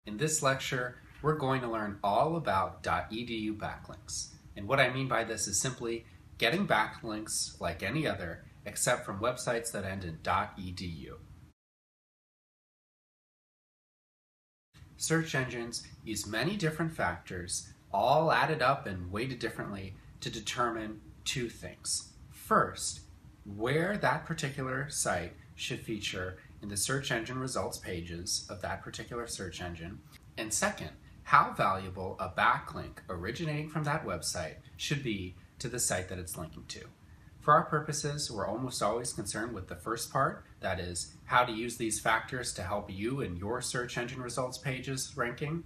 In this lecture, we're going to learn all about .edu backlinks. And what I mean by this is simply getting backlinks like any other, except from websites that end in .edu. Search engines use many different factors, all added up and weighted differently, to determine two things. First, where that particular site should feature in the search engine results pages of that particular search engine. And second, how valuable a backlink originating from that website should be to the site that it's linking to. For our purposes, we're almost always concerned with the first part, that is, how to use these factors to help you in your search engine results pages ranking.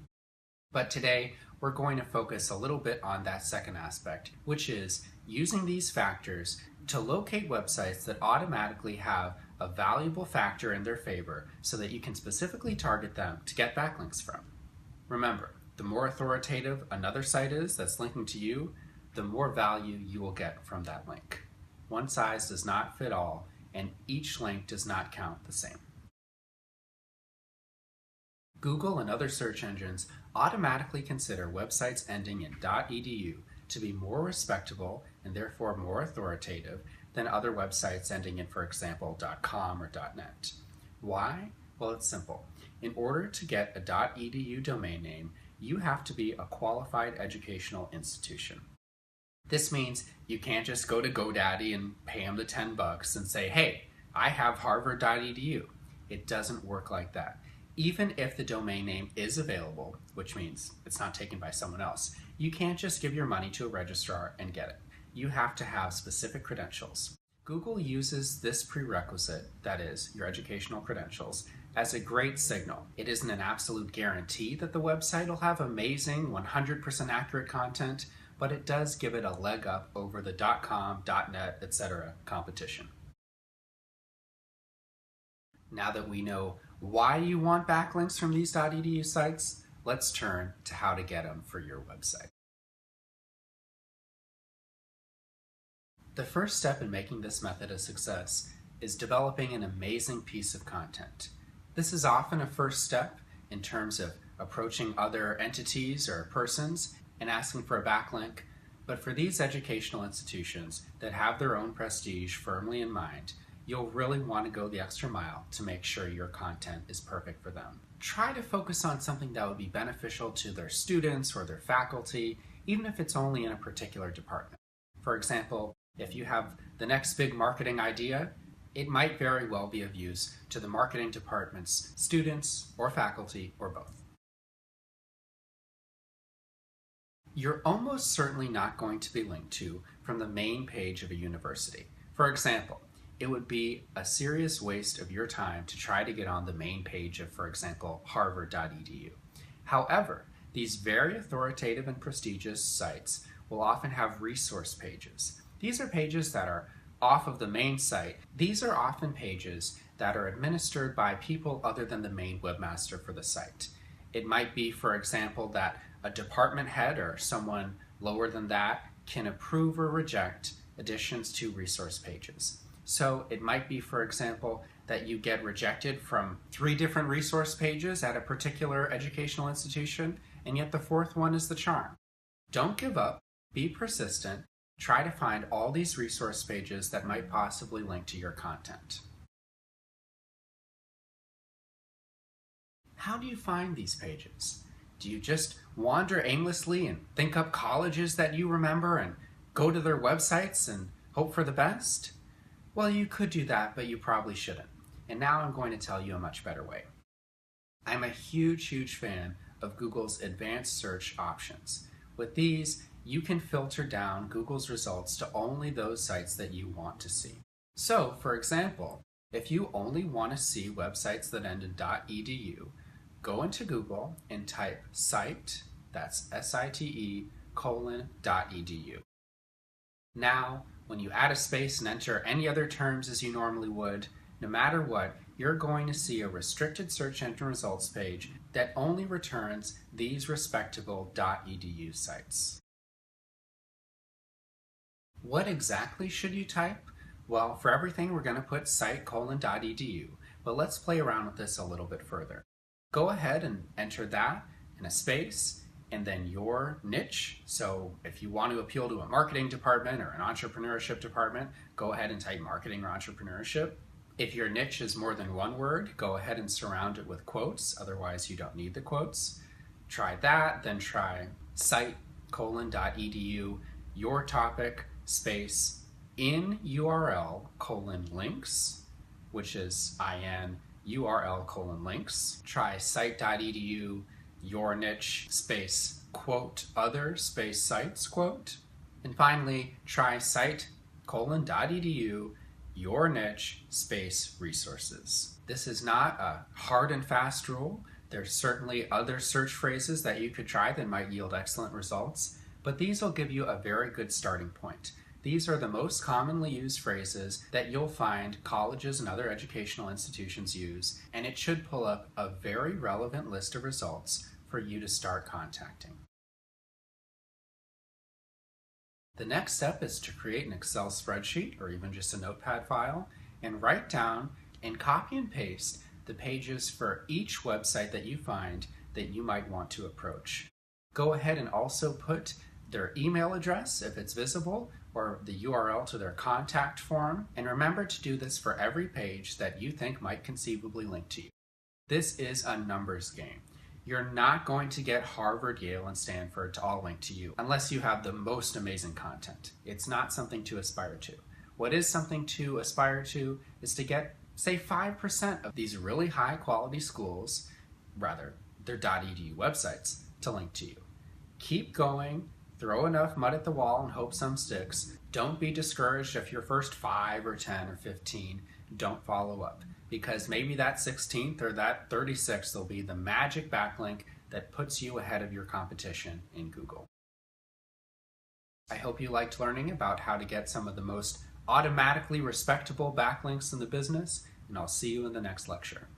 But today, we're going to focus a little bit on that second aspect, which is using these factors to locate websites that automatically have a valuable factor in their favor so that you can specifically target them to get backlinks from. Remember, the more authoritative another site is that's linking to you, the more value you will get from that link. One size does not fit all, and each link does not count the same. Google and other search engines automatically consider websites ending in .edu to be more respectable and therefore more authoritative than other websites ending in, for example, .com or .net. Why? Well, it's simple. In order to get a .edu domain name, you have to be a qualified educational institution. This means you can't just go to GoDaddy and pay them the $10 and say, hey, I have harvard.edu. It doesn't work like that. Even if the domain name is available, which means it's not taken by someone else, you can't just give your money to a registrar and get it. You have to have specific credentials. Google uses this prerequisite, that is, your educational credentials, as a great signal. It isn't an absolute guarantee that the website will have amazing, 100% accurate content, but it does give it a leg up over the .com, .net, etc. competition. Now that we know why you want backlinks from these .edu sites, let's turn to how to get them for your website. The first step in making this method a success is developing an amazing piece of content. This is often a first step in terms of approaching other entities or persons and asking for a backlink, but for these educational institutions that have their own prestige firmly in mind, you'll really want to go the extra mile to make sure your content is perfect for them. Try to focus on something that would be beneficial to their students or their faculty, even if it's only in a particular department. For example, if you have the next big marketing idea, it might very well be of use to the marketing department's students or faculty or both. You're almost certainly not going to be linked to from the main page of a university. For example, it would be a serious waste of your time to try to get on the main page of, for example, harvard.edu. However, these very authoritative and prestigious sites will often have resource pages. These are pages that are off of the main site. These are often pages that are administered by people other than the main webmaster for the site. It might be, for example, that a department head or someone lower than that can approve or reject additions to resource pages. So it might be, for example, that you get rejected from 3 different resource pages at a particular educational institution, and yet the 4th one is the charm. Don't give up, be persistent, try to find all these resource pages that might possibly link to your content. How do you find these pages? Do you just wander aimlessly and think up colleges that you remember and go to their websites and hope for the best? Well, you could do that, but you probably shouldn't. And now I'm going to tell you a much better way. I'm a huge fan of Google's advanced search options. With these, you can filter down Google's results to only those sites that you want to see. So, for example, if you only want to see websites that end in .edu, go into Google and type site, that's S-I-T-E, .edu. Now, when you add a space and enter any other terms as you normally would, no matter what, you're going to see a restricted search engine results page that only returns these respectable .edu sites. What exactly should you type? Well, for everything we're going to put site:.edu, but let's play around with this a little bit further. Go ahead and enter that in a space and then your niche. So if you want to appeal to a marketing department or an entrepreneurship department, go ahead and type marketing or entrepreneurship. If your niche is more than one word, go ahead and surround it with quotes. Otherwise, you don't need the quotes. Try that, then try site:/.edu, your topic, space, in URL, :links, which is in URL : links. Try site.edu, your niche, space, quote, other, space, sites, quote. And finally, try site:/.edu, your niche, space, resources. This is not a hard and fast rule. There's certainly other search phrases that you could try that might yield excellent results, but these will give you a very good starting point. These are the most commonly used phrases that you'll find colleges and other educational institutions use, and it should pull up a very relevant list of results for you to start contacting. The next step is to create an Excel spreadsheet or even just a notepad file and write down and copy and paste the pages for each website that you find that you might want to approach. Go ahead and also put their email address if it's visible, or the URL to their contact form, and remember to do this for every page that you think might conceivably link to you. This is a numbers game. You're not going to get Harvard, Yale, and Stanford to all link to you unless you have the most amazing content. It's not something to aspire to. What is something to aspire to is to get, say, 5% of these really high quality schools, rather, their .edu websites, to link to you. Keep going, throw enough mud at the wall and hope some sticks. Don't be discouraged if your first 5 or 10 or 15 don't follow up, because maybe that 16th or that 36th will be the magic backlink that puts you ahead of your competition in Google. I hope you liked learning about how to get some of the most automatically respectable backlinks in the business, and I'll see you in the next lecture.